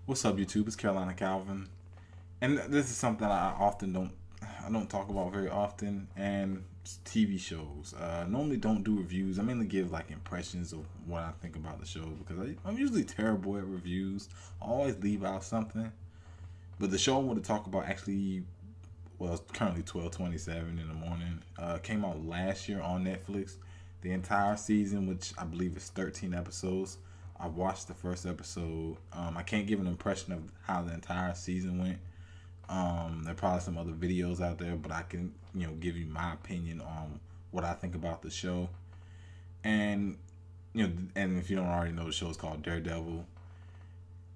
What's up, YouTube? It's Carolina Calvin, and this is something I don't talk about very often. And it's TV shows. Normally don't do reviews. I mainly give like impressions of what I think about the show because I'm usually terrible at reviews. I always leave out something. But the show I want to talk about actually, well, it's currently 12:27 in the morning. Came out last year on Netflix. The entire season, which I believe is 13 episodes. I watched the first episode. I can't give an impression of how the entire season went. There are probably some other videos out there, but I can, give you my opinion on what I think about the show. And and if you don't already know, the show is called Daredevil.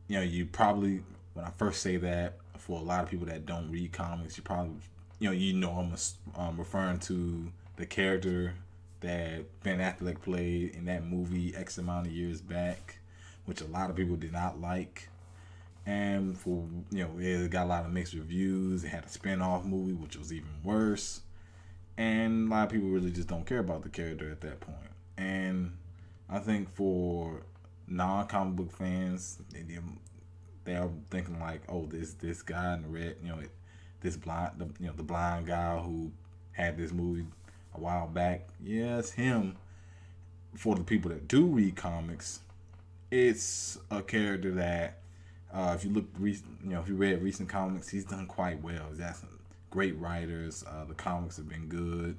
You probably, when I first say that, for a lot of people that don't read comics, you probably, I'm referring to the character that Ben Affleck played in that movie X amount of years back, which a lot of people did not like. And for it got a lot of mixed reviews. It had a spin-off movie which was even worse. And a lot of people really just don't care about the character at that point. And I think for non-comic book fans, they're thinking like, oh, this guy in the red, the blind guy who had this movie a while back. Yeah, it's him. For the people that do read comics, it's a character that, if you read recent comics, he's done quite well. He's got some great writers. The comics have been good.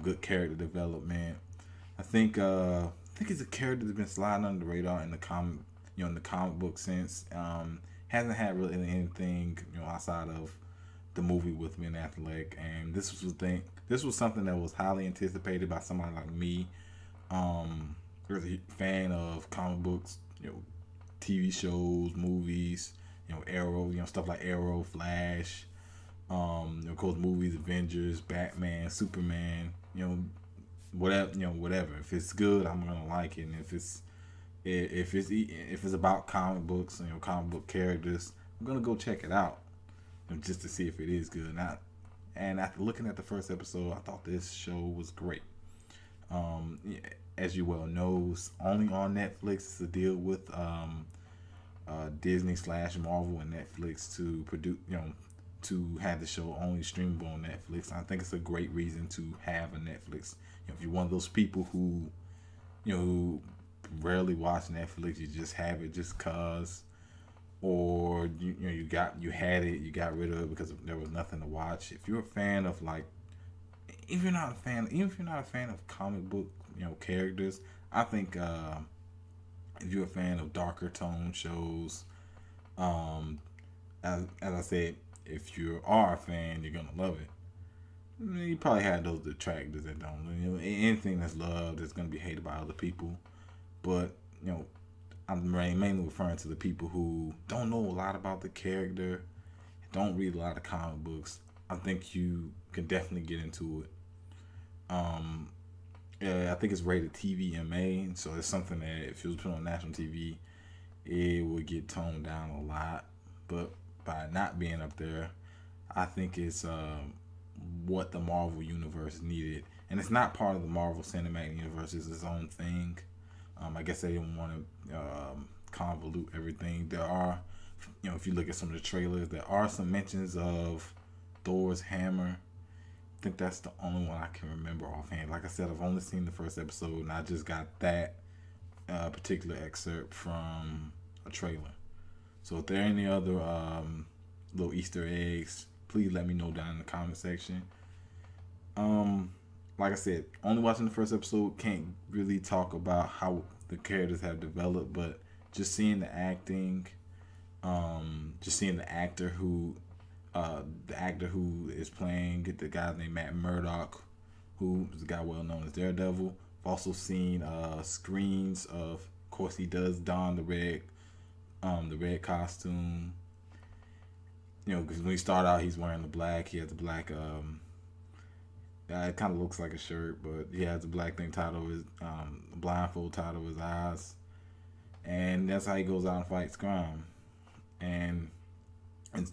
Good character development. I think he's a character that's been sliding under the radar in the comic book sense. Hasn't had really anything, outside of the movie with Ben Affleck, and this was something that was highly anticipated by somebody like me. Was a fan of comic books, TV shows, movies, Arrow, stuff like Arrow, Flash, of course, movies, Avengers, Batman, Superman, whatever. If it's good, I'm gonna like it, and if it's about comic books, comic book characters, I'm gonna go check it out, just to see if it is good. And after looking at the first episode, I thought this show was great. As you well know, it's only on Netflix. It's a deal with Disney / Marvel and Netflix to produce, to have the show only streamable on Netflix. I think it's a great reason to have a Netflix. If you're one of those people who rarely watch Netflix, you just have it just cause, or you had it, you got rid of it because there was nothing to watch. If you're a fan of even if you're not a fan of comic book characters, I think if you're a fan of darker tone shows, as I said, if you are a fan, you're gonna love it. You probably had those detractors that don't. Anything that's loved is gonna be hated by other people. But I'm mainly referring to the people who don't know a lot about the character, don't read a lot of comic books. I think you can definitely get into it. I think it's rated TVMA, so it's something that if it was put on national TV, it would get toned down a lot. But by not being up there, I think it's what the Marvel universe needed, and it's not part of the Marvel Cinematic Universe. It's its own thing. I guess they didn't want to convolute everything. There are, if you look at some of the trailers, there are some mentions of Thor's hammer. I think that's the only one I can remember offhand. Like I said, I've only seen the first episode, and I just got that particular excerpt from a trailer. So if there are any other little Easter eggs, please let me know down in the comment section. Like I said, only watching the first episode, can't really talk about how the characters have developed, but just seeing the acting, just seeing the actor who is playing, the guy named Matt Murdock, who is a guy well known as Daredevil. I've also seen screens of course, he does don the red costume. Because when he started out, he's wearing the black. He has the black. It kind of looks like a shirt, but he has a black thing tied over his blindfold tied over his eyes, and that's how he goes out and fights crime. And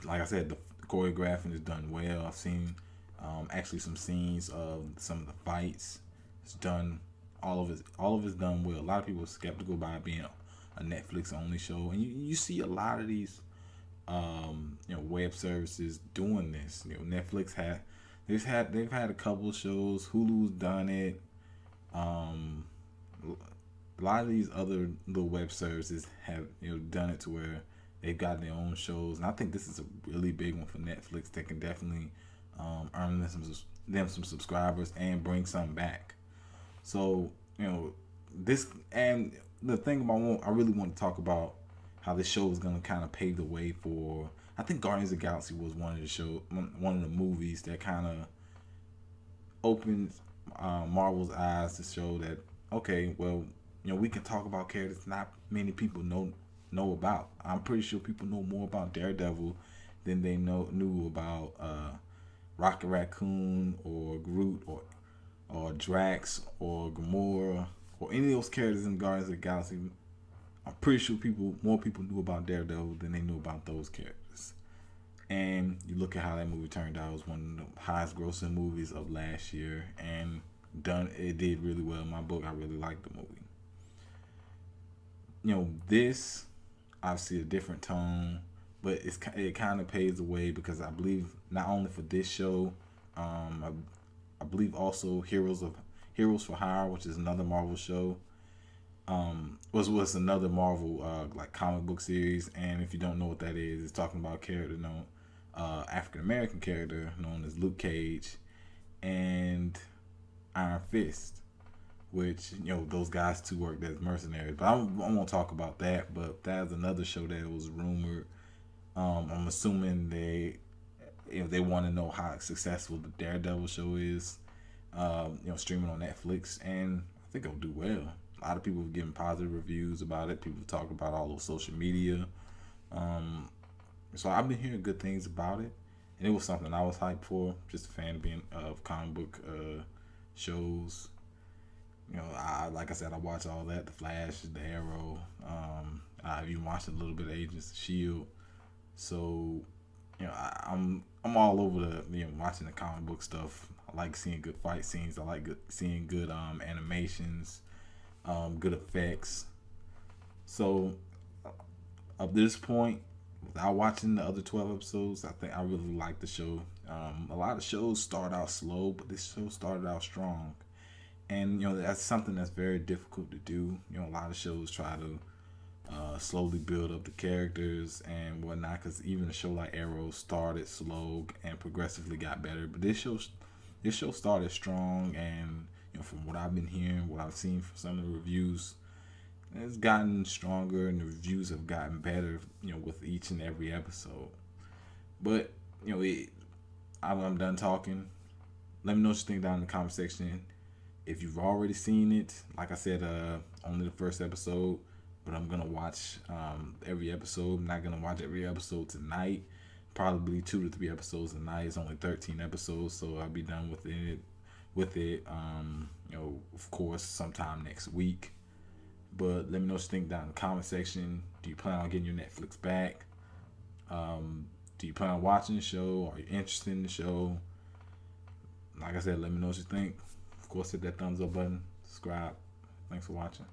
like I said, the choreographing is done well. I've seen actually some scenes of some of the fights. It's done. All of it's done well. A lot of people are skeptical about it being a Netflix only show, and you see a lot of these web services doing this. Netflix they've had a couple of shows. Hulu's done it. A lot of these other little web services have done it to where they've got their own shows, and I think this is a really big one for Netflix that can definitely earn them some subscribers and bring some back. So this, and the thing about I really want to talk about how this show is going to kind of pave the way for. I think Guardians of the Galaxy was one of the movies that kind of opened Marvel's eyes to show that, okay, well, we can talk about characters not many people know about. I'm pretty sure people know more about Daredevil than they knew about Rocket Raccoon or Groot or Drax or Gamora or any of those characters in Guardians of the Galaxy. I'm pretty sure more people knew about Daredevil than they knew about those characters. And you look at how that movie turned out. It was one of the highest grossing movies of last year, and it did really well in my book. I really liked the movie. This obviously a different tone, but it kind of paves the way because I believe not only for this show, I believe also Heroes for Hire, which is another Marvel show, was another Marvel like comic book series. And if you don't know what that is, it's talking about a character African American character known as Luke Cage and Iron Fist, which those guys too worked as mercenaries. But I won't talk about that. But that's another show that was rumored. I'm assuming they want to know how successful the Daredevil show is, streaming on Netflix, and I think it'll do well. A lot of people have given positive reviews about it. People talk about all over social media. So I've been hearing good things about it, and it was something I was hyped for. Just a fan of comic book shows. Like I said, I watch all that: The Flash, The Arrow. I've even watched a little bit of Agents of Shield. So, I'm all over watching the comic book stuff. I like seeing good fight scenes. I like seeing good animations, good effects. So, up to this point, without watching the other 12 episodes, I think I really like the show. A lot of shows start out slow, but this show started out strong. And, that's something that's very difficult to do. A lot of shows try to slowly build up the characters and whatnot, because even a show like Arrow started slow and progressively got better. But this show started strong, and from what I've been hearing, what I've seen from some of the reviews, it's gotten stronger, and the reviews have gotten better, with each and every episode. But I'm done talking. Let me know what you think down in the comment section. If you've already seen it, like I said, only the first episode, but I'm gonna watch every episode. I'm not gonna watch every episode tonight. Probably 2 to 3 episodes a night. It's only 13 episodes, so I'll be done with it. Of course, sometime next week. But let me know what you think down in the comment section. Do you plan on getting your Netflix back? Do you plan on watching the show? Are you interested in the show? Like I said, let me know what you think. Of course, hit that thumbs up button. Subscribe. Thanks for watching.